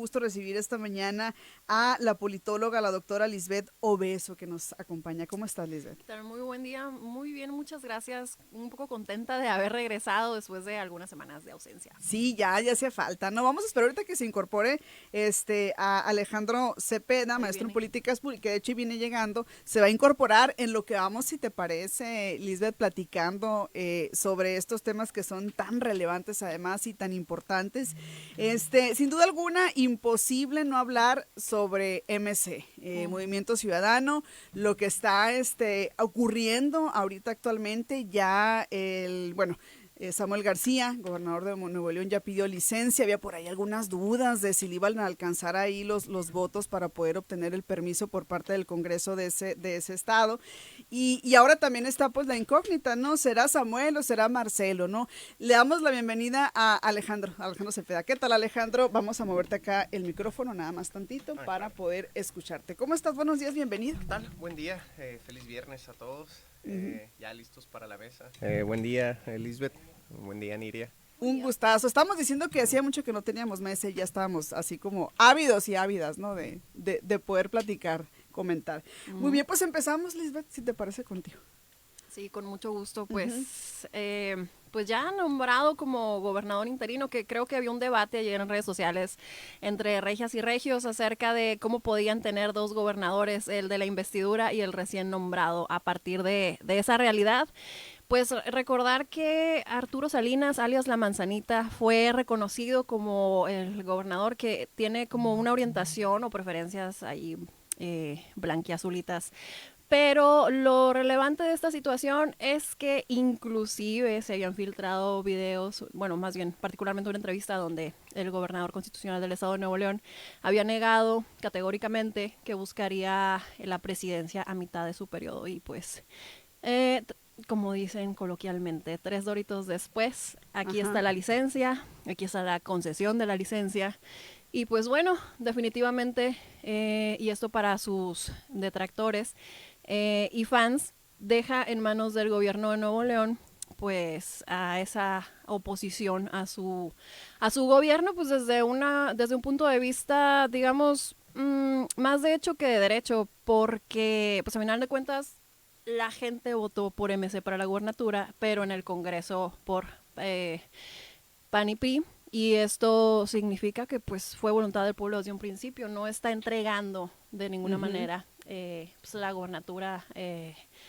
Gusto recibir esta mañana a la politóloga, la doctora Lisbeth Obeso, que nos acompaña. ¿Cómo estás, Lisbeth? Muy buen día, muy bien, muchas gracias. Un poco contenta de haber regresado después de algunas semanas de ausencia. Sí, ya hacía falta. No, vamos a esperar ahorita que se incorpore a Alejandro Cepeda, Ahí maestro en viene. políticas públicas, que de hecho viene llegando. Se va a incorporar en lo que vamos, si te parece, Lisbeth, platicando sobre estos temas que son tan relevantes además y tan importantes. Sin duda alguna, imposible no hablar sobre MC, Movimiento Ciudadano, lo que está ocurriendo ahorita actualmente, Samuel García, gobernador de Nuevo León, ya pidió licencia. Había por ahí algunas dudas de si le iban a alcanzar ahí los votos para poder obtener el permiso por parte del Congreso de ese estado. Y ahora también está pues la incógnita, ¿no? ¿Será Samuel o será Marcelo, no? Le damos la bienvenida a Alejandro Cepeda. ¿Qué tal, Alejandro? Vamos a moverte acá el micrófono nada más tantito para Claro. poder escucharte. ¿Cómo estás? Buenos días, bienvenido. ¿Qué tal? Buen día, feliz viernes a todos, Uh-huh. ya listos para la mesa. Buen día, Lisbeth, buen día, Niria. Buen Un día. gustazo. Estamos diciendo que hacía mucho que no teníamos mesa y ya estábamos así como ávidos y ávidas, ¿no? De poder platicar, comentar. Muy bien, pues empezamos, Lisbeth, si te parece contigo. Sí, con mucho gusto. Uh-huh. Pues ya nombrado como gobernador interino, que creo que había un debate ayer en redes sociales entre regias y regios acerca de cómo podían tener dos gobernadores, el de la investidura y el recién nombrado, a partir de esa realidad. Pues recordar que Arturo Salinas, alias La Manzanita, fue reconocido como el gobernador que tiene como una orientación o preferencias ahí blanquiazulitas. Pero lo relevante de esta situación es que inclusive se habían filtrado videos, bueno, más bien particularmente una entrevista donde el gobernador constitucional del estado de Nuevo León había negado categóricamente que buscaría la presidencia a mitad de su periodo y pues eh, como dicen coloquialmente, 3 doritos después, aquí Ajá. está la licencia, aquí está la concesión de la licencia. Y pues bueno, definitivamente, y esto para sus detractores y fans, deja en manos del gobierno de Nuevo León pues a esa oposición a su gobierno pues desde un punto de vista digamos más de hecho que de derecho, porque pues a final de cuentas la gente votó por MC para la gubernatura, pero en el Congreso por eh, PAN y PRI. Y esto significa que pues fue voluntad del pueblo desde un principio, no está entregando de ninguna Uh-huh. manera pues, la gobernatura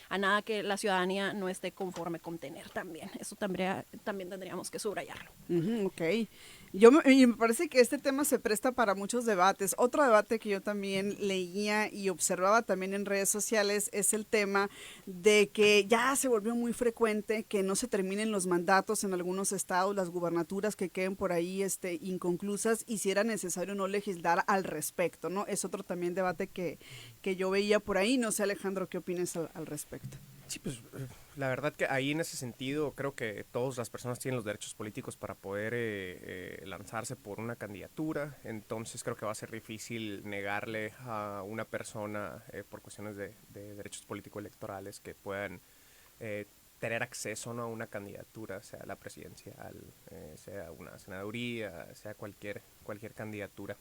a nada que la ciudadanía no esté conforme con tener también. Eso también tendríamos que subrayarlo. Ok. Y me parece que este tema se presta para muchos debates. Otro debate que yo también leía y observaba también en redes sociales es el tema de que ya se volvió muy frecuente que no se terminen los mandatos en algunos estados, las gubernaturas que queden por ahí inconclusas y si era necesario no legislar al respecto, ¿no? Es otro también debate que yo veía por ahí. No sé, Alejandro, ¿qué opinas al respecto? Sí, pues la verdad que ahí en ese sentido creo que todas las personas tienen los derechos políticos para poder lanzarse por una candidatura, entonces creo que va a ser difícil negarle a una persona por cuestiones de derechos políticos electorales que puedan eh, tener acceso, ¿no?, a una candidatura, sea la presidencial, sea una senaduría, sea cualquier candidatura.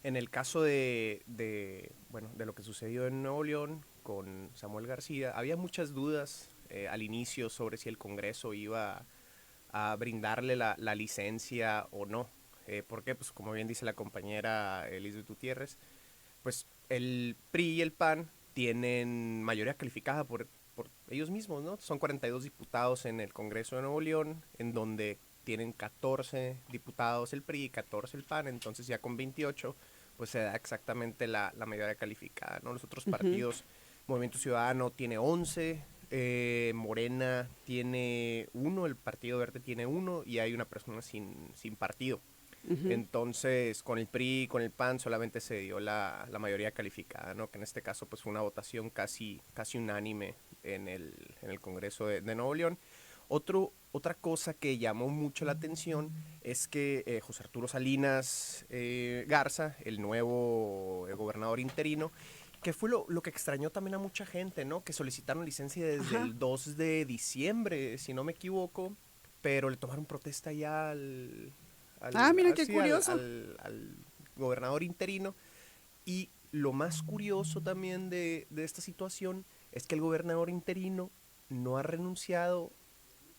En el caso bueno, de lo que sucedió en Nuevo León con Samuel García, había muchas dudas al inicio sobre si el Congreso iba a brindarle la licencia o no. Porque, pues, como bien dice la compañera Elizabeth Gutiérrez, pues el PRI y el PAN tienen mayoría calificada por ellos mismos, ¿no? Son 42 diputados en el Congreso de Nuevo León, en donde tienen 14 diputados el PRI y 14 el PAN, entonces ya con 28 pues se da exactamente la mayoría calificada, ¿no? Los otros Uh-huh. partidos, Movimiento Ciudadano tiene 11, Morena tiene 1, el Partido Verde tiene 1 y hay una persona sin partido. Uh-huh. Entonces, con el PRI y con el PAN solamente se dio la mayoría calificada, ¿no? Que en este caso pues fue una votación casi unánime en el Congreso de Nuevo León. Otra cosa que llamó mucho la atención es que José Arturo Salinas Garza, el nuevo gobernador interino, que fue lo que extrañó también a mucha gente, ¿no? Que solicitaron licencia desde Ajá. el 2 de diciembre, si no me equivoco, pero le tomaron protesta ya Ah, mira qué sí, al, curioso. al, al gobernador interino. Y lo más curioso también de esta situación es que el gobernador interino no ha renunciado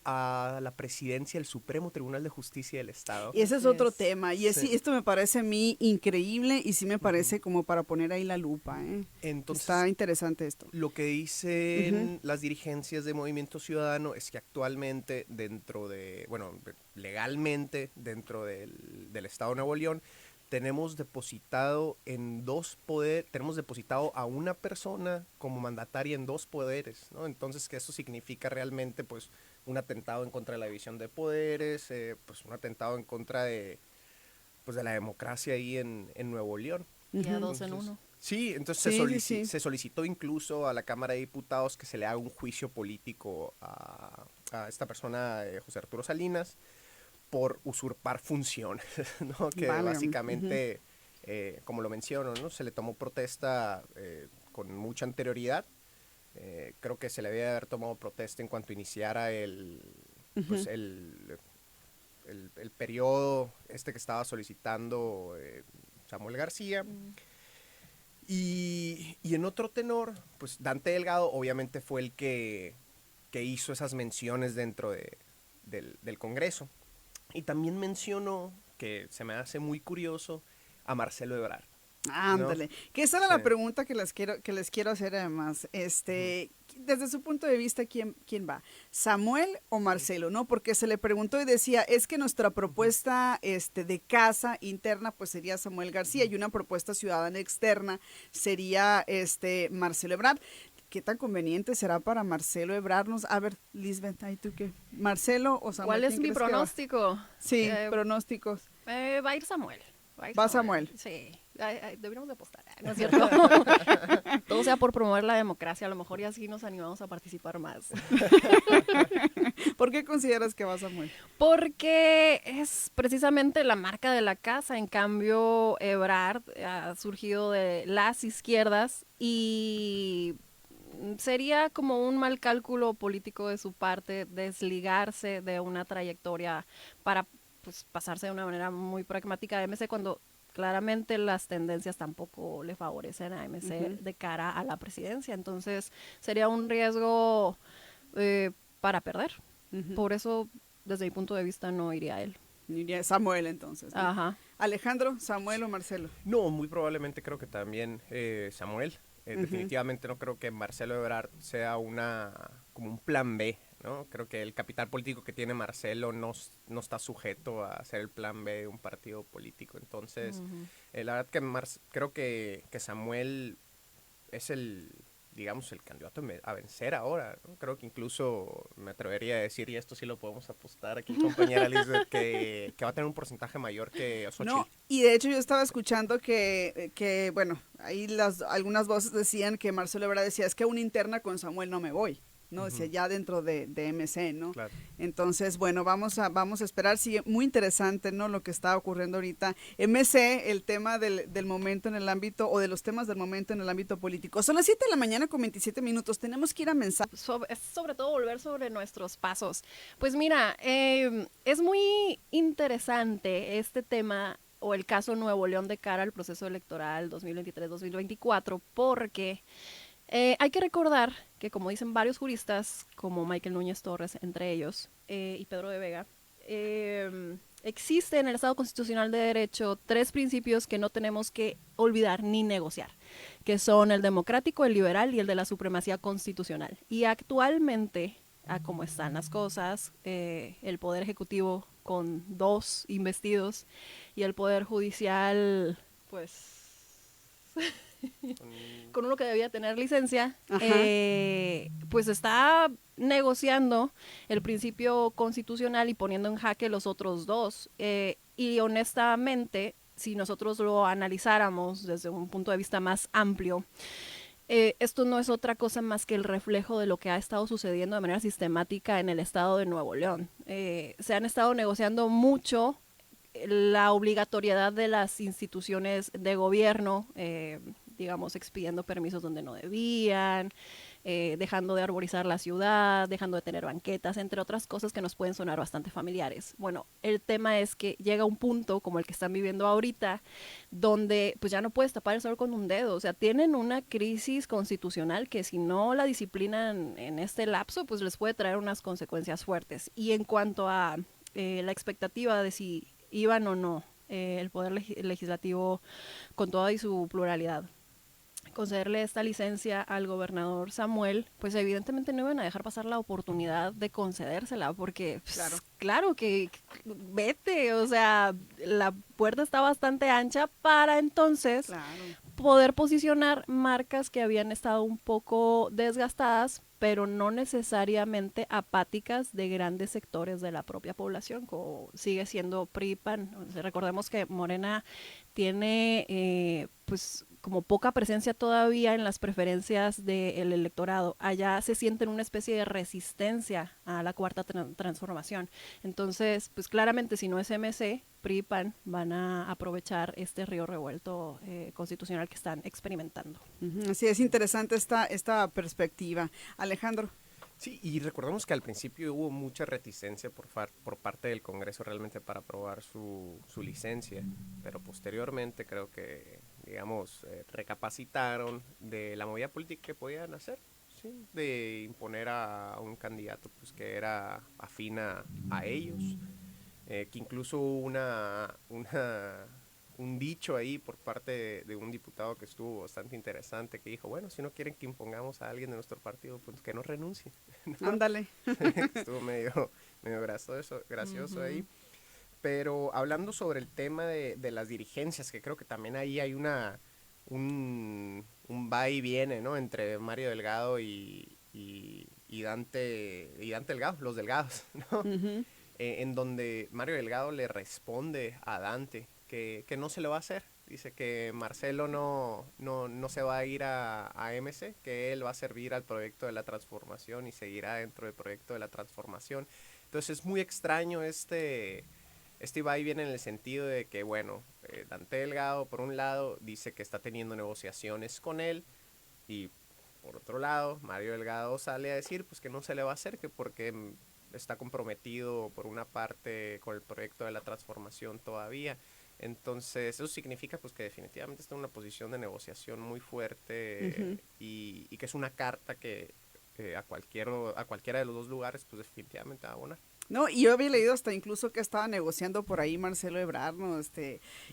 a la presidencia del Supremo Tribunal de Justicia del Estado. Y ese es otro tema, y Sí. esto me parece a mí increíble y sí me parece como para poner ahí la lupa, ¿eh? Entonces, Está interesante esto. lo que dicen las dirigencias de Movimiento Ciudadano es que actualmente legalmente dentro del Estado de Nuevo León, tenemos depositado a una persona como mandataria en 2 poderes, ¿no? Entonces, que eso significa realmente, pues, un atentado en contra de la división de poderes, pues, un atentado en contra de la democracia ahí en Nuevo León. Ya 2 en 1. Sí, entonces Sí. se solicitó incluso a la Cámara de Diputados que se le haga un juicio político a esta persona, José Arturo Salinas, por usurpar funciones, ¿no? Que Vale. básicamente, como lo menciono, ¿no? Se le tomó protesta con mucha anterioridad. Creo que se le había haber tomado protesta en cuanto iniciara el periodo que estaba solicitando Samuel García. Y en otro tenor, pues Dante Delgado obviamente fue el que hizo esas menciones dentro del Congreso. Y también mencionó, que se me hace muy curioso, a Marcelo Ebrard. Ándale, ¿no? que esa era Sí. la pregunta que les quiero hacer además, desde su punto de vista, ¿quién va? ¿Samuel o Marcelo? ¿No? Porque se le preguntó y decía, es que nuestra propuesta de casa interna pues sería Samuel García y una propuesta ciudadana externa sería Marcelo Ebrard. ¿Qué tan conveniente será para Marcelo Ebrard? A ver, Lisbeth, ¿ahí tú qué? ¿Marcelo o Samuel? ¿Cuál es mi crees que va? pronóstico? Sí, pronósticos. Va a ir Samuel. ¿Va Samuel? Sí, deberíamos de apostar, ¿no es cierto? Todo sea por promover la democracia, a lo mejor y así nos animamos a participar más. ¿Por qué consideras que va Samuel? Porque es precisamente la marca de la casa. En cambio, Ebrard ha surgido de las izquierdas y sería como un mal cálculo político de su parte desligarse de una trayectoria para pues pasarse de una manera muy pragmática a MC cuando claramente las tendencias tampoco le favorecen a MC de cara a la presidencia. Entonces sería un riesgo para perder. Por eso, desde mi punto de vista, no iría a él. Iría Samuel entonces, ¿no? Ajá. Alejandro, Samuel o Marcelo. No, muy probablemente creo que también Samuel. Definitivamente no creo que Marcelo Ebrard sea como un plan B, ¿no? Creo que el capital político que tiene Marcelo no está sujeto a ser el plan B de un partido político. Entonces, la verdad que creo que Samuel es el candidato a vencer ahora, ¿no? Creo que incluso me atrevería a decir, y esto sí lo podemos apostar aquí, compañera Lisbeth, que va a tener un porcentaje mayor que Xochitl. No, y de hecho yo estaba escuchando que bueno, ahí algunas voces decían que Marcelo Ebrard decía, es que a una interna con Samuel no me voy, ¿no? Decía ya dentro de MC, ¿no? Claro. Entonces, bueno, vamos a esperar. Sí, muy interesante, ¿no? Lo que está ocurriendo ahorita. MC, el tema del momento en el ámbito, o de los temas del momento en el ámbito político. Son las 7 de la mañana con 27 minutos. Tenemos que ir a mensajes. Sobre todo volver sobre nuestros pasos. Pues mira, es muy interesante este tema o el caso Nuevo León de cara al proceso electoral 2023-2024 porque hay que recordar que, como dicen varios juristas, como Michael Núñez Torres, entre ellos, y Pedro de Vega, existe en el Estado Constitucional de Derecho 3 principios que no tenemos que olvidar ni negociar, que son el democrático, el liberal y el de la supremacía constitucional. Y actualmente, a cómo están las cosas, el Poder Ejecutivo con 2 investidos y el Poder Judicial, pues... con uno que debía tener licencia, pues está negociando el principio constitucional y poniendo en jaque los otros 2. Y honestamente, si nosotros lo analizáramos desde un punto de vista más amplio, esto no es otra cosa más que el reflejo de lo que ha estado sucediendo de manera sistemática en el estado de Nuevo León. Se han estado negociando mucho la obligatoriedad de las instituciones de gobierno, digamos, expidiendo permisos donde no debían, dejando de arborizar la ciudad, dejando de tener banquetas, entre otras cosas que nos pueden sonar bastante familiares. Bueno, el tema es que llega un punto como el que están viviendo ahorita, donde pues ya no puedes tapar el sol con un dedo. O sea, tienen una crisis constitucional que si no la disciplinan en este lapso, pues les puede traer unas consecuencias fuertes. Y en cuanto a la expectativa de si iban o no el poder legislativo con toda y su pluralidad concederle esta licencia al gobernador Samuel, pues evidentemente no iban a dejar pasar la oportunidad de concedérsela, porque pues, claro que vete, o sea, la puerta está bastante ancha para entonces poder posicionar marcas que habían estado un poco desgastadas, pero no necesariamente apáticas de grandes sectores de la propia población, como sigue siendo PRI-PAN. O sea, recordemos que Morena tiene pues como poca presencia todavía en las preferencias del electorado. Allá se sienten una especie de resistencia a la cuarta transformación. Entonces, pues claramente si no es MC, PRI y PAN van a aprovechar este río revuelto constitucional que están experimentando. Así es interesante esta perspectiva. Alejandro. Sí, y recordemos que al principio hubo mucha reticencia por parte del Congreso realmente para aprobar su licencia, pero posteriormente creo que, digamos, recapacitaron de la movida política que podían hacer, ¿sí? De imponer a un candidato pues que era afín a ellos, que incluso hubo un dicho ahí por parte de un diputado que estuvo bastante interesante, que dijo, bueno, si no quieren que impongamos a alguien de nuestro partido, pues que no renuncie. ¿No? Ándale. Estuvo medio gracioso ahí. Pero hablando sobre el tema de las dirigencias, que creo que también ahí hay un va y viene, ¿no? Entre Mario Delgado y Dante Delgado, los Delgados, ¿no? En donde Mario Delgado le responde a Dante que no se lo va a hacer. Dice que Marcelo no se va a ir a MC, que él va a servir al proyecto de la transformación y seguirá dentro del proyecto de la transformación. Entonces es muy extraño este va y viene en el sentido de que, bueno, Dante Delgado por un lado dice que está teniendo negociaciones con él y por otro lado Mario Delgado sale a decir pues que no se le va a hacer, que porque está comprometido por una parte con el proyecto de la transformación todavía. Entonces eso significa pues que definitivamente está en una posición de negociación muy fuerte y que es una carta que a cualquiera de los dos lugares pues definitivamente va a abonar. No, y yo había leído hasta incluso que estaba negociando por ahí Marcelo Ebrard, ¿no?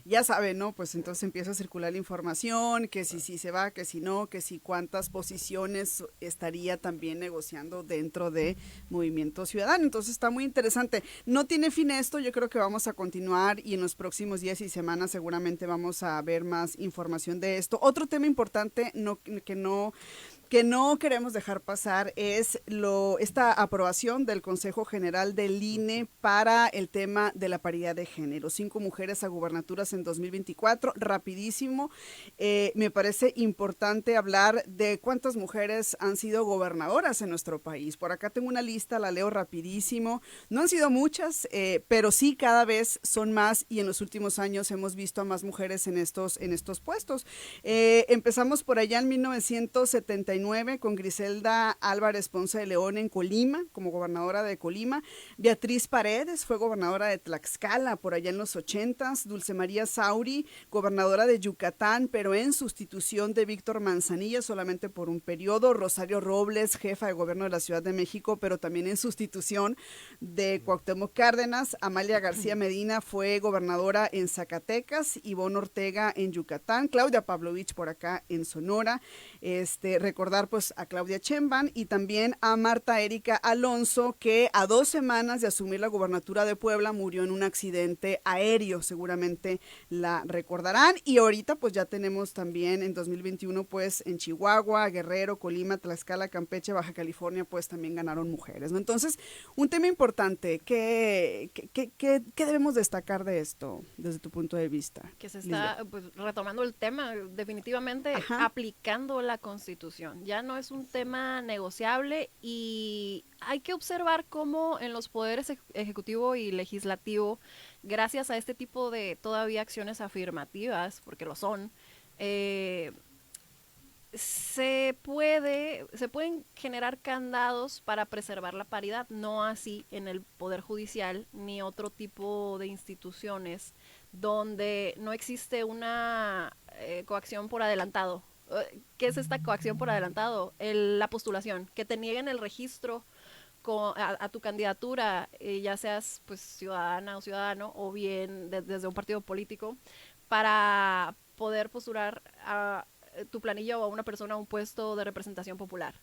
Ya sabe, ¿no? Pues entonces empieza a circular la información, que si se va, que si no, que si cuántas posiciones estaría también negociando dentro de Movimiento Ciudadano. Entonces está muy interesante. No tiene fin esto, yo creo que vamos a continuar y en los próximos días y semanas seguramente vamos a ver más información de esto. Otro tema importante que no queremos dejar pasar es esta aprobación del Consejo General del INE para el tema de la paridad de género. 5 mujeres a gubernaturas en 2024, rapidísimo. Me parece importante hablar de cuántas mujeres han sido gobernadoras en nuestro país. Por acá tengo una lista, la leo rapidísimo. No han sido muchas, pero sí cada vez son más y en los últimos años hemos visto a más mujeres en estos puestos. Empezamos por allá en 1979 con Griselda Álvarez Ponce de León en Colima, como gobernadora de Colima. Beatriz Paredes fue gobernadora de Tlaxcala por allá en los 80s. Dulce María Sauri, gobernadora de Yucatán, pero en sustitución de Víctor Manzanilla solamente por un periodo. Rosario Robles, jefa de gobierno de la Ciudad de México, pero también en sustitución de Cuauhtémoc Cárdenas. Amalia García Medina fue gobernadora en Zacatecas. Ivonne Ortega en Yucatán. Claudia Pavlovich por acá en Sonora. Recordar pues a Claudia Sheinbaum y también a Marta Erika Alonso, que a 2 semanas de asumir la gubernatura de Puebla murió en un accidente aéreo, seguramente la recordarán. Y ahorita pues ya tenemos también en 2021 pues en Chihuahua, Guerrero, Colima, Tlaxcala, Campeche, Baja California pues también ganaron mujeres, ¿no? Entonces, un tema importante, ¿qué debemos destacar de esto desde tu punto de vista? Que se está pues, retomando el tema, definitivamente aplicando la Constitución. Ya no es un tema negociable y hay que observar cómo en los poderes ejecutivo y legislativo, gracias a este tipo de todavía acciones afirmativas, porque lo son, se pueden generar candados para preservar la paridad, no así en el Poder Judicial ni otro tipo de instituciones donde no existe una coacción por adelantado. ¿Qué es esta coacción por adelantado? La postulación, que te nieguen el registro a tu candidatura, ya seas pues ciudadana o ciudadano o bien desde un partido político, para poder postular a tu planilla o a una persona a un puesto de representación popular.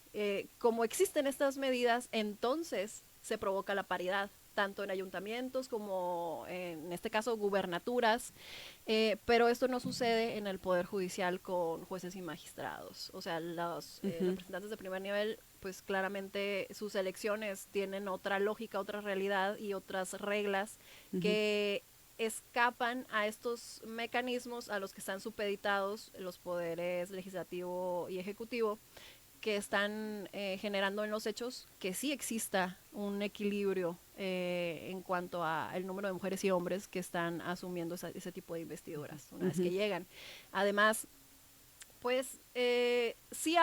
Como existen estas medidas, entonces se provoca la paridad, tanto en ayuntamientos como en este caso gubernaturas, pero esto no sucede en el Poder Judicial con jueces y magistrados. O sea, los representantes de primer nivel, pues claramente sus elecciones tienen otra lógica, otra realidad y otras reglas que escapan a estos mecanismos a los que están supeditados los poderes legislativo y ejecutivo, que están generando en los hechos que sí exista un equilibrio en cuanto a el número de mujeres y hombres que están asumiendo ese tipo de investiduras una vez que llegan. Además, pues sí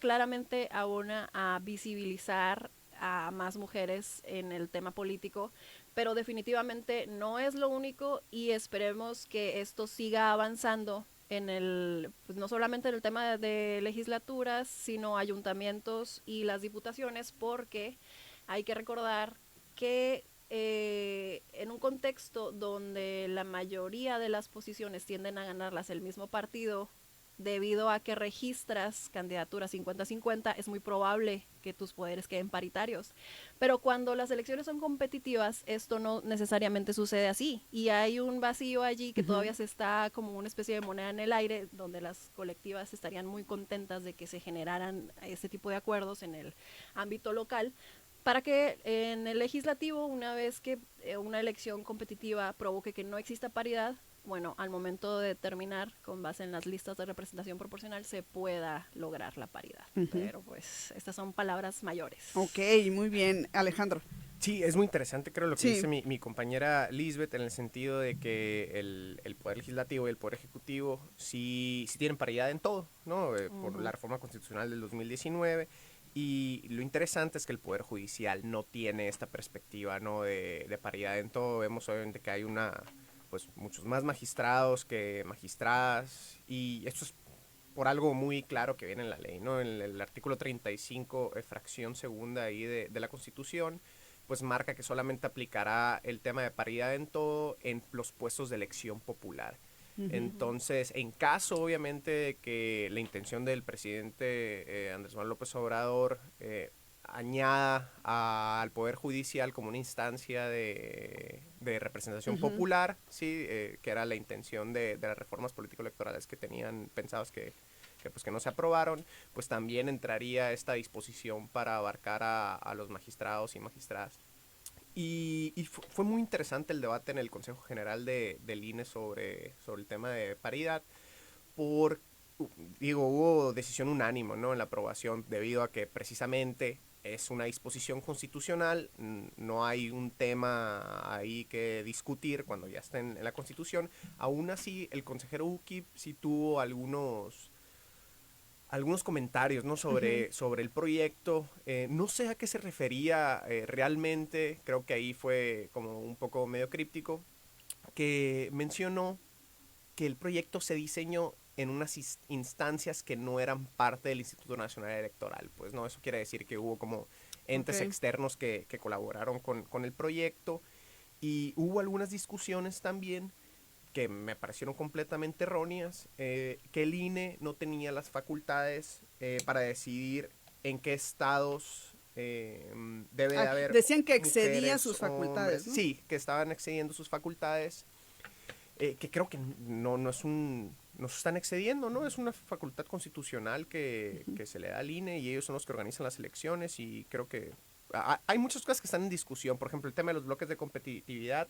claramente abona a visibilizar a más mujeres en el tema político, pero definitivamente no es lo único y esperemos que esto siga avanzando pues no solamente en el tema de legislaturas, sino ayuntamientos y las diputaciones, porque hay que recordar que en un contexto donde la mayoría de las posiciones tienden a ganarlas el mismo partido, debido a que registras candidaturas 50-50, es muy probable que tus poderes queden paritarios. Pero cuando las elecciones son competitivas, esto no necesariamente sucede así. Y hay un vacío allí que todavía se está como una especie de moneda en el aire, donde las colectivas estarían muy contentas de que se generaran este tipo de acuerdos en el ámbito local, para que en el legislativo, una vez que una elección competitiva provoque que no exista paridad, bueno, al momento de determinar con base en las listas de representación proporcional se pueda lograr la paridad. Pero pues estas son palabras mayores. Ok, muy bien. Alejandro. Sí, es muy interesante, creo, lo que Sí. dice mi compañera Lisbeth, en el sentido de que el Poder Legislativo y el Poder Ejecutivo sí tienen paridad en todo, ¿no? Por la reforma constitucional del 2019. Y lo interesante es que el Poder Judicial no tiene esta perspectiva, ¿no? de paridad en todo. Vemos obviamente que hay pues muchos más magistrados que magistradas, y esto es por algo muy claro que viene en la ley, ¿no? En el artículo 35, fracción segunda ahí de la Constitución, pues marca que solamente aplicará el tema de paridad en todo en los puestos de elección popular. Entonces, en caso, obviamente, de que la intención del presidente Andrés Manuel López Obrador añada al Poder Judicial como una instancia de representación popular, ¿sí? Que era la intención de las reformas político-electorales que tenían pensados pues que no se aprobaron, pues también entraría esta disposición para abarcar a los magistrados y magistradas. Y fue muy interesante el debate en el Consejo General del INE sobre el tema de paridad, hubo decisión unánime, ¿no? En la aprobación, debido a que precisamente es una disposición constitucional, no hay un tema ahí que discutir cuando ya está en la Constitución. Aún así, el consejero UKIP sí tuvo algunos comentarios, ¿no? sobre el proyecto. No sé a qué se refería realmente, creo que ahí fue como un poco medio críptico, que mencionó que el proyecto se diseñó en unas instancias que no eran parte del Instituto Nacional Electoral. Pues no, eso quiere decir que hubo como entes externos que colaboraron con el proyecto, y hubo algunas discusiones también que me parecieron completamente erróneas, que el INE no tenía las facultades para decidir en qué estados debe de haber Decían que excedía mujeres, sus facultades, ¿no? Sí, que estaban excediendo sus facultades, que creo que no se están excediendo, ¿no? Es una facultad constitucional que se le da al INE, y ellos son los que organizan las elecciones, y creo que hay muchas cosas que están en discusión. Por ejemplo, el tema de los bloques de competitividad,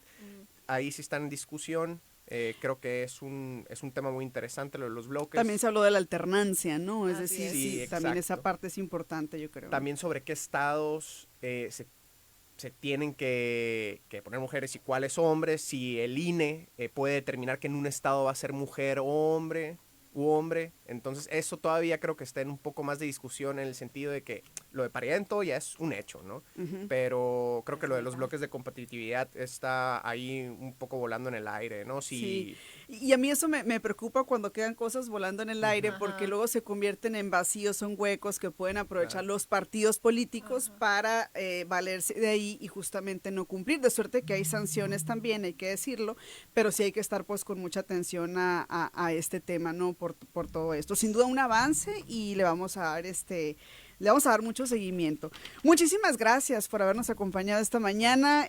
ahí sí están en discusión. Creo que es un tema muy interesante lo de los bloques. También se habló de la alternancia, ¿no? Es Así decir, es. sí, también esa parte es importante, yo creo. También sobre qué estados se tienen que poner mujeres y cuáles hombres, si el INE puede determinar que en un estado va a ser mujer o hombre. u hombre. Entonces eso todavía creo que está en un poco más de discusión en el sentido de que lo de paridad en todo ya es un hecho, ¿no? Pero creo que lo de los bloques de competitividad está ahí un poco volando en el aire, ¿no? Sí, y a mí eso me preocupa cuando quedan cosas volando en el aire, porque luego se convierten en vacíos, son huecos que pueden aprovechar los partidos políticos para valerse de ahí y justamente no cumplir. De suerte que hay sanciones también, hay que decirlo, pero sí hay que estar pues con mucha atención a este tema, ¿no? Por todo esto. Sin duda un avance y le vamos a dar mucho seguimiento. Muchísimas gracias por habernos acompañado esta mañana.